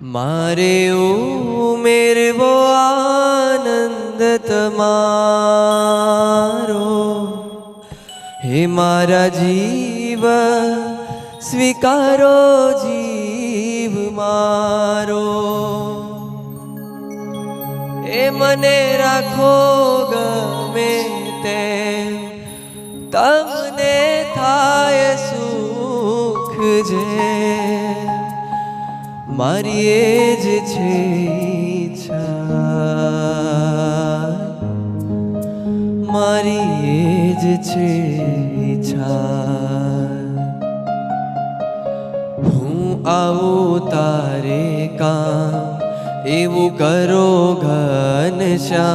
मारे उमेरवो आनंद तमारो, हे मारा जीव स्वीकारो जीव मारो। ए मने राखो गमे ते तमने थाय सुख जे, मारी एज छे इच्छा, मारी एज छे इच्छा। हूँ आवू तारे काम एवं करो घनश्याम,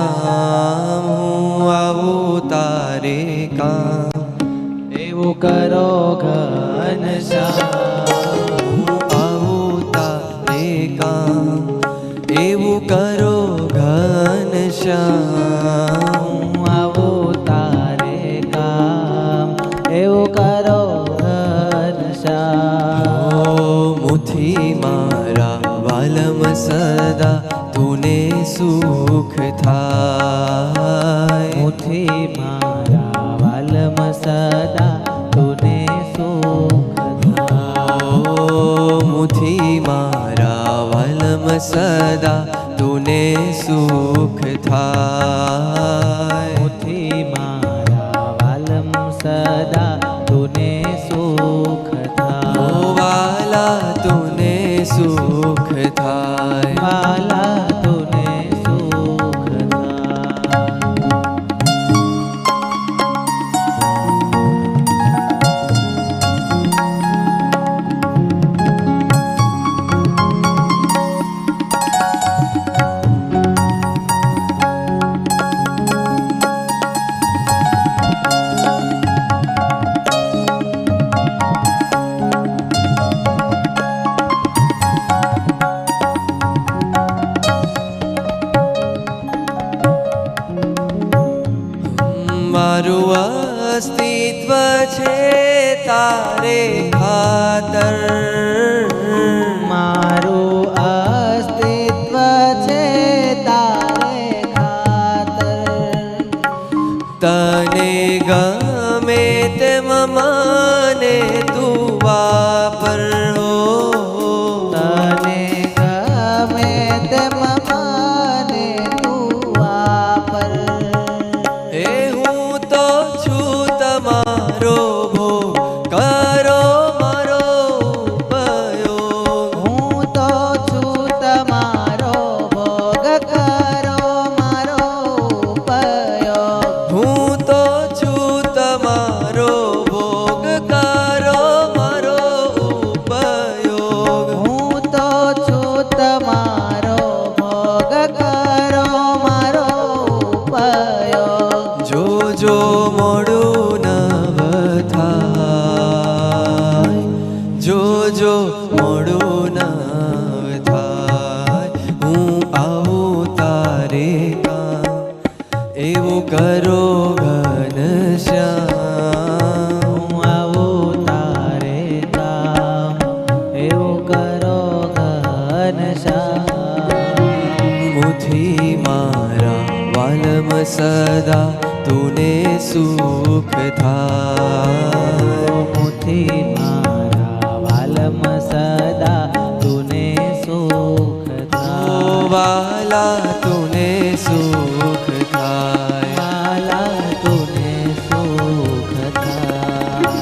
हूँ आवू तारे काम एवं करो घनश्याम, એવું કરો ઘનશ્યામ, આવો તારે કામ એવું કરો ઘનશ્યામ। મુથી મારા વાલમ સદા તુને સુખ થાય, મુથી મારા વાલમ સદા તુને સુખ થાય, મુથી મારા વાલમ સદા તુને સુખ થાય, મુથી મારા વાલમ સદા તુને સુખ થાય, વાલા તુને સુખ થાય, વાલા તુને સુખ મારું અસ્તિત્વ છે તારે ખાતર, મારું અસ્તિત્વ છે તારે ખાતર, તને ગમે તેમ મને તું વાપર, તને ગમે તેમ મને તું વાપર, એ હું તો છું તમારો ભોગ કરો મારો ઉપયોગ, હું તો છું તમારો ભોગ કરો મારો ઉપયોગ, હું તો છું તમારો ભોગ કરો મારો ઉપયોગ, હું તો છું તમારો ભોગ કરો મારો ઉપયોગ। જો મોડું નવ થાય, જો મોડું નવ થાય, હું આવું તારે કામ એવું કરો ઘનશ્યામ, હું આવું તારે કામ એવું કરો ઘનશ્યામ। મુથી મારા વાલમ સદા તુને સુખ થાય, મુથી મારા વાલમ સદા તુને સુખ થાય, વાલા તુને સુખ થાય, વાલા તુને સુખ થાય।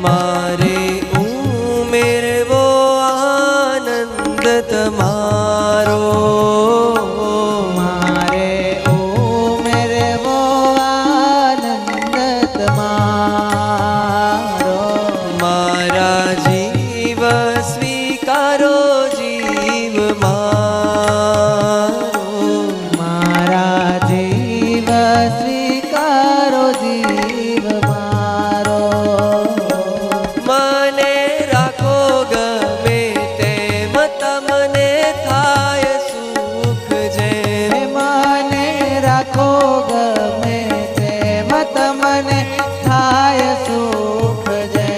મારે તમને થાય સુખ જય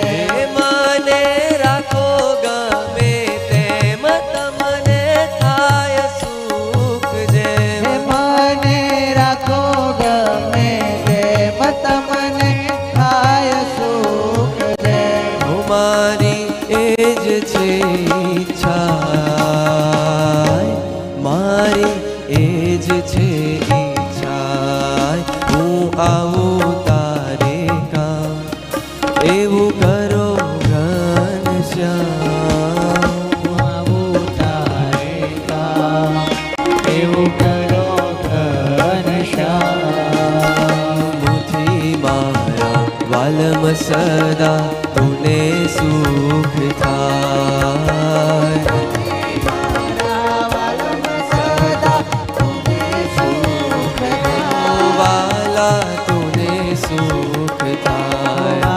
મને રાખો ગમે તેમ તમને થાય સુખ જેમ મને રાખો ગમે તેમ તમને થાય સુખ જય મારી એ જ છે ઈચ્છા મારી એ જ છે ઈચ્છા હું આવું તારે કામ એવું કરો ઘનશ્યામ આવું તારે કામ એવું કરો ઘનશ્યામ મુઠી મારા વાલમ સદા તુને સુખ થાય વાલા તુને સુખ થાય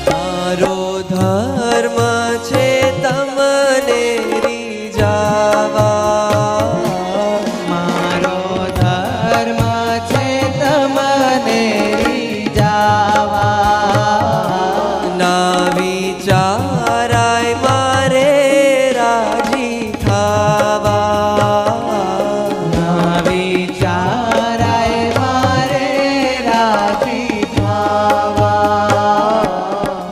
તારો ધર્મ છે તમને રીઝાવા મારો ધર્મ છે તમને રીઝાવા ના વિચારાય મારે રાજી થાવા ના વિચારાય મારે રાજી થવા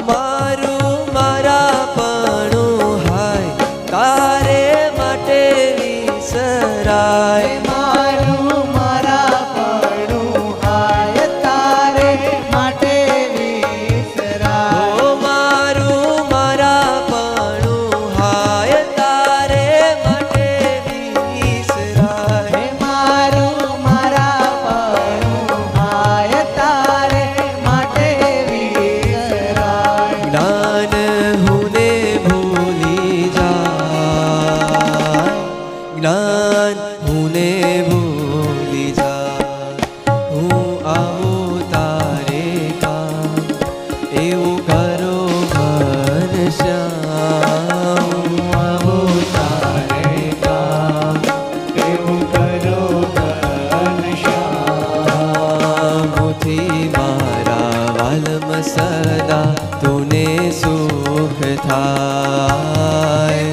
મારું મારાપણું હાય તારે માટે વિસરાય મારું મારા પડું હાય તારે માટે વિસરાય ઓ મારું મારાપણું હાય તારે માટે વિસરાય મારું મારા પડું હાય તારે માટે વિસરાય જ્ઞાન હુને ભૂલી જાય જ્ઞાન હુને ભૂલી જાય હું આવું તારે કામ એવું કરો ઘનશ્યામ આવું તારે કામ એવું કરો ઘનશ્યામ મુઠી મારા વાલમ સદા તુને સુખ થાય